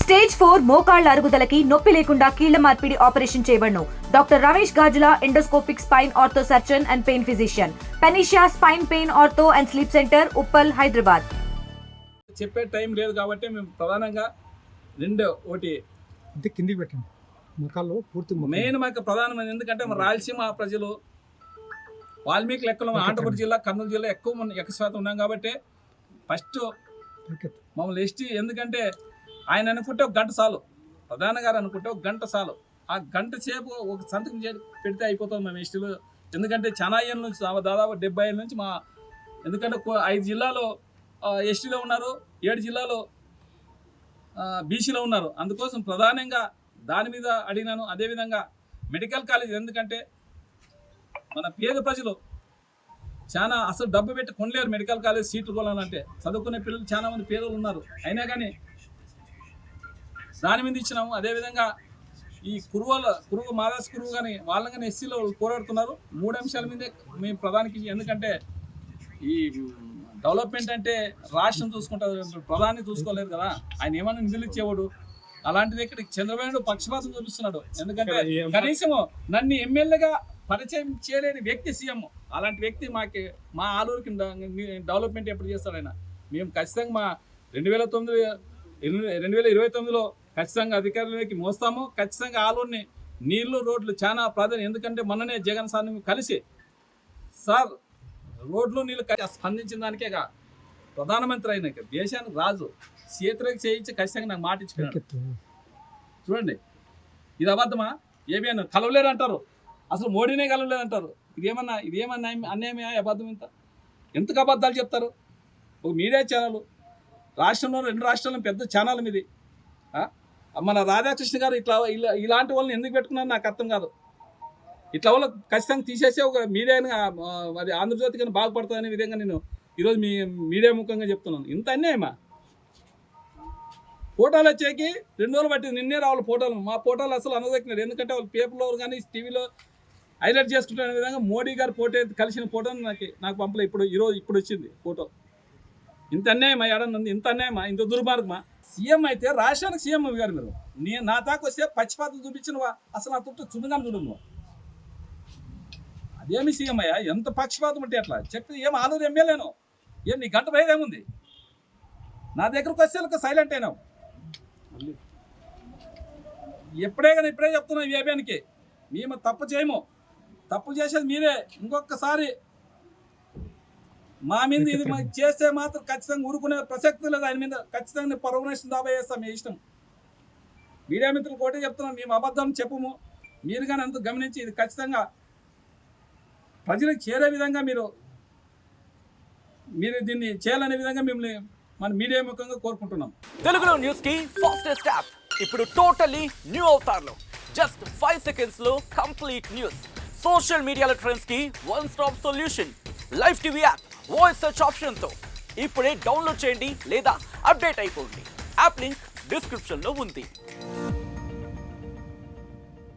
Stage 4 మోకాళ్ల అరుగుదలకి నొప్పి లేకుండా కీళ్ల మార్పిడి ఆపరేషన్ చేయబడును. Doctor Ramesh Gajula, endoscopic spine ortho surgeon and pain physician, Panacea spine pain ortho and sleep centre, Uppal, Hyderabad. చెప్పే టైం లేదు కాబట్టి మేము ప్రధానంగా ఒకటి కిందికి పెట్టండి, ముఖాల్లో పూర్తి మెయిన్ మాకు ప్రధానమైన ఎందుకంటే మన రాయలసీమ ప్రజలు వాల్మీకి లెక్కలో ఆంధ్రప్రదేశ్ జిల్లా, కర్నూలు జిల్లా ఎక్కువ శాతం ఉన్నాం కాబట్టి ఫస్ట్ మమ్మల్ని ఎస్టీ ఎందుకంటే ఆయన అనుకుంటే ఒక గంట చాలు, ప్రధాన గారు అనుకుంటే ఒక గంట చాలు. ఆ గంట సేపు ఒక సంతకం పెడితే అయిపోతాం మేము ఎస్టీలో. ఎందుకంటే చాలా ఏళ్ళ నుంచి దాదాపు 70 ఏళ్ళ నుంచి ఎందుకంటే 5 జిల్లాలో ఎస్టీలో ఉన్నారు, 7 జిల్లాలో బీసీలో ఉన్నారు. అందుకోసం ప్రధానంగా దాని మీద అడిగినాను. అదేవిధంగా మెడికల్ కాలేజ్ ఎందుకంటే మన పేద ప్రజలు చాలా అసలు డబ్బు పెట్టి కొనలేరు మెడికల్ కాలేజ్ సీట్లు కొనాలంటే. చదువుకునే పిల్లలు చాలా మంది పేదలు ఉన్నారు, అయినా కానీ దాని మీద ఇచ్చినాము. అదేవిధంగా ఈ కురువు మాదాస్ కురువు కానీ వాళ్ళని కానీ ఎస్సీలో పోరాడుతున్నారు. 3 అంశాల మీదే మేము ప్రధానికి. ఎందుకంటే ఈ డెవలప్మెంట్ అంటే రాష్ట్రం చూసుకుంటారు, ప్రధాని చూసుకోలేదు కదా. ఆయన ఏమన్నా నిధులు ఇచ్చేవాడు, అలాంటిది ఇక్కడ చంద్రబాబు పక్షపాతం చూపిస్తున్నాడు. ఎందుకంటే కనీసం నన్ను ఎమ్మెల్యేగా పరిచయం చేయలేని వ్యక్తి సీఎం. అలాంటి వ్యక్తి మా ఆలూరుకి డెవలప్మెంట్ ఎప్పుడు చేస్తాడు ఆయన. మేము ఖచ్చితంగా మా 2029లో ఖచ్చితంగా అధికారులకి మోస్తాము. ఖచ్చితంగా ఆలూరుని నీళ్లు, రోడ్లు చాలా ప్రాధాన్యం. ఎందుకంటే మొన్ననే జగన్ సార్ కలిసి సార్ రోడ్లు నీళ్ళు స్పందించిన దానికేగా ప్రధానమంత్రి అయిన దేశానికి రాజు చేతులకు చేయించి ఖచ్చితంగా నాకు మాట ఇచ్చిపోయాడు. చూడండి, ఇది అబద్ధమా? ఏబిఎన్ కలవలేరు అంటారు, అసలు మోడీనే కలవలేదు అంటారు. ఇదేమన్నా అన్యాయమే? అబద్ధం ఎంతకు అబద్ధాలు చెప్తారు? ఒక మీడియా ఛానల్ రాష్ట్రంలో 2 రాష్ట్రాల్లో పెద్ద ఛానల్ మీది. మన రాధాకృష్ణ గారు ఇలాంటి వాళ్ళని ఎందుకు పెట్టుకున్నారు నాకు అర్థం కాదు. ఇట్లా వాళ్ళు ఖచ్చితంగా తీసేసే ఒక మీడియాని అది ఆంధ్రజ్యోతి కానీ బాగుపడుతుందనే విధంగా నేను ఈరోజు మీ మీడియా ముఖంగా చెప్తున్నాను. ఇంత అన్యాయమా? ఫోటోలు వచ్చేకి 2 రోజులు పట్టింది, నిన్నే రావాలి ఫోటోలు. మా ఫోటోలు అసలు అనుదక్కినారు. ఎందుకంటే వాళ్ళు పేపర్లో కానీ టీవీలో హైలైట్ చేసుకుంటున్న విధంగా మోడీ గారు ఫోటో కలిసిన ఫోటోని నాకు పంపలే. ఇప్పుడు వచ్చింది ఫోటో. ఇంత అన్యాయమా? ఏడన్నా ఇంత అన్యాయమా? ఇంత దుర్మార్గమా? సీఎం అయితే రాష్ట్రానికి సీఎం గారు మీరు నా దాకా వస్తే పచ్చిపాతం చూపించినవా? అసలు నా చుట్టూ చున్నగానే చూడను. అదేమి సీఎం అయ్యా? ఎంత పక్షపాతం ఉంటే అట్లా చెప్పి ఏం ఆలూరు ఎమ్మెల్యేను ఏం నీ గంట భేదేముంది? నా దగ్గరకు వస్తే సైలెంట్ అయినావు. ఇప్పుడే చెప్తున్నాం ఏబిఎన్కి, మేము తప్పు చేయము. తప్పులు చేసేది మీరే. ఇంకొకసారి మా మీద ఇది చేస్తే మాత్రం ఖచ్చితంగా ఊరుకునే ప్రసక్తి లేదు. ఆయన మీద ఖచ్చితంగా పర్వనేషన్ దాబా చేస్తాం. మీ ఇష్టం. మీడియా మిత్రులు ఒకటే చెప్తున్నాం, మేము అబద్ధం చెప్పము. మీరు కానీ అంత గమనించి ఇది ఖచ్చితంగా ప్రజలకు చేరే విధంగా మీరు దీన్ని చేయాలనే విధంగా మిమ్మల్ని మన మీడియా ముఖంగా కోరుకుంటున్నాం. తెలుగులో న్యూస్ కి ఫాస్టెస్ట్ యాప్ ఇప్పుడు టోటలీ న్యూ అవతార్లో జస్ట్ 5 seconds లో కంప్లీట్ న్యూస్. సోషల్ మీడియాలో ట్రెండ్స్ కి 1 stop solution. Live TV app voice search option తో ఇప్పుడే డౌన్లోడ్ చేయండి లేదా అప్డేట్ అయిపోండి. యాప్ లింక్ డిస్క్రిప్షన్ లో ఉంది.